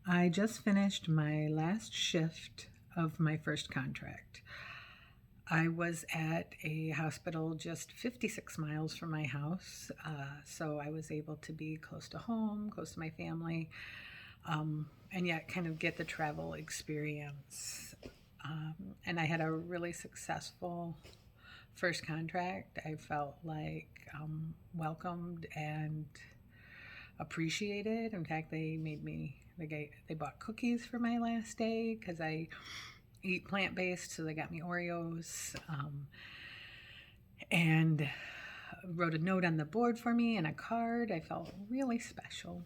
I just finished my last shift of my first contract. I was at a hospital just 56 miles from my house, so I was able to be close to home, close to my family, and yet kind of get the travel experience. And I had a really successful first contract. I felt like welcomed and appreciated. In fact, they bought cookies for my last day because I eat plant based, so they got me Oreos, and wrote a note on the board for me and a card. I felt really special.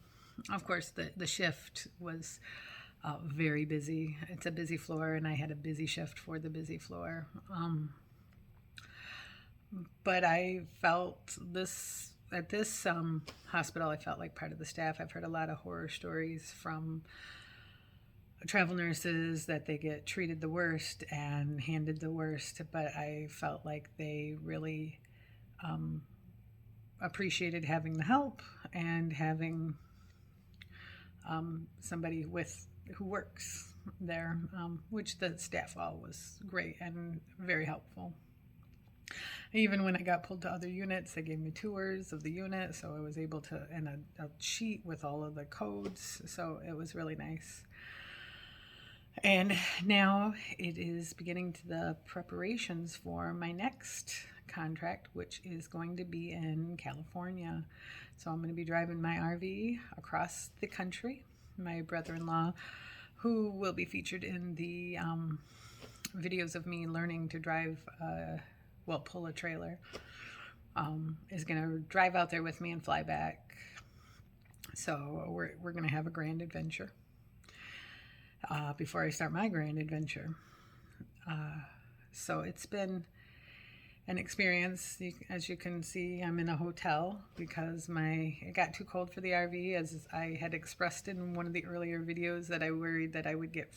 Of course, the shift was very busy. It's a busy floor, and I had a busy shift for the busy floor. But I felt this at this hospital. I felt like part of the staff. I've heard a lot of horror stories from travel nurses that they get treated the worst and handed the worst, but I felt like they really appreciated having the help and having somebody who works there, which the staff all was great and very helpful. Even when I got pulled to other units, they gave me tours of the unit, so I was able to, and a sheet with all of the codes, so it was really nice. And now it is beginning to the preparations for my next contract, which is going to be in California. So I'm going to be driving my RV across the country. My brother-in-law, who will be featured in the videos of me learning to drive, pull a trailer, is going to drive out there with me and fly back. So we're going to have a grand adventure. Before I start my grand adventure. So it's been an experience. As you can see, I'm in a hotel because it got too cold for the RV, as I had expressed in one of the earlier videos that I worried that I would get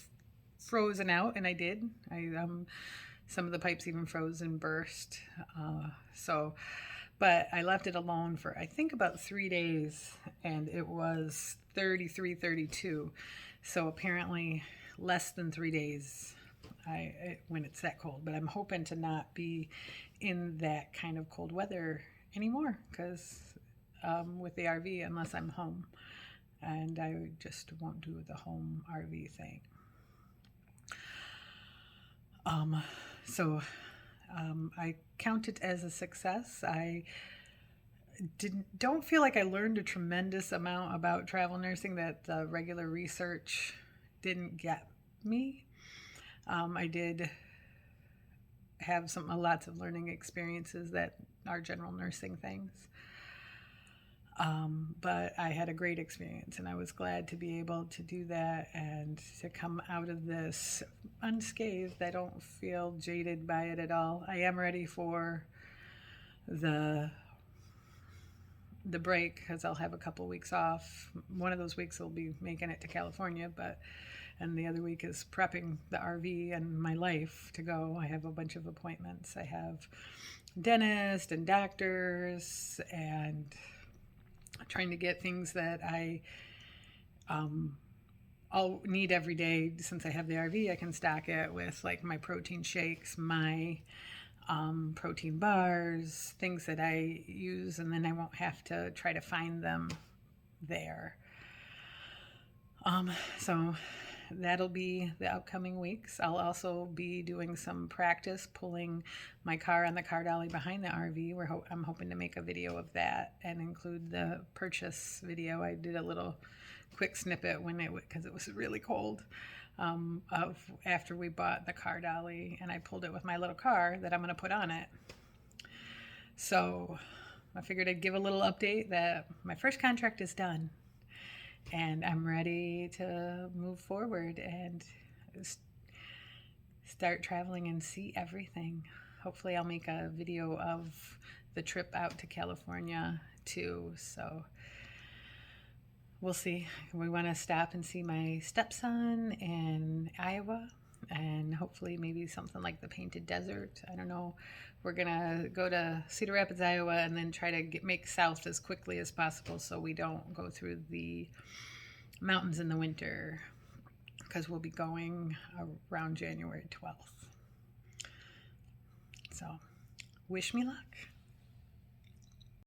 frozen out, and I did. Some of the pipes even froze and burst. But I left it alone for I think about 3 days, and it was 33, 32. So apparently less than 3 days when it's that cold. But I'm hoping to not be in that kind of cold weather anymore, because with the RV, unless I'm home, and I just won't do the home RV thing. I count it as a success. I don't feel like I learned a tremendous amount about travel nursing that the regular research didn't get me. I did have lots of learning experiences that are general nursing things. But I had a great experience, and I was glad to be able to do that and to come out of this unscathed. I don't feel jaded by it at all. I am ready for the break, because I'll have a couple weeks off. One of those weeks will be making it to California, and the other week is prepping the RV and my life to go. I have a bunch of appointments. I have dentists and doctors, and trying to get things that I'll need every day. Since I have the RV, I can stock it with like my protein shakes, my protein bars, things that I use, and then I won't have to try to find them there. So that'll be the upcoming weeks. I'll also be doing some practice pulling my car on the car dolly behind the RV. I'm hoping to make a video of that and include the purchase video. I did a little quick snippet because it was really cold, of after we bought the car dolly, and I pulled it with my little car that I'm going to put on it. So I figured I'd give a little update that my first contract is done, and I'm ready to move forward and start traveling and see everything. Hopefully I'll make a video of the trip out to California too. So we'll see. We want to stop and see my stepson in Iowa, and hopefully maybe something like the Painted Desert. I don't know. We're going to go to Cedar Rapids, Iowa, and then try to make south as quickly as possible so we don't go through the mountains in the winter. because we'll be going around January 12th. So wish me luck.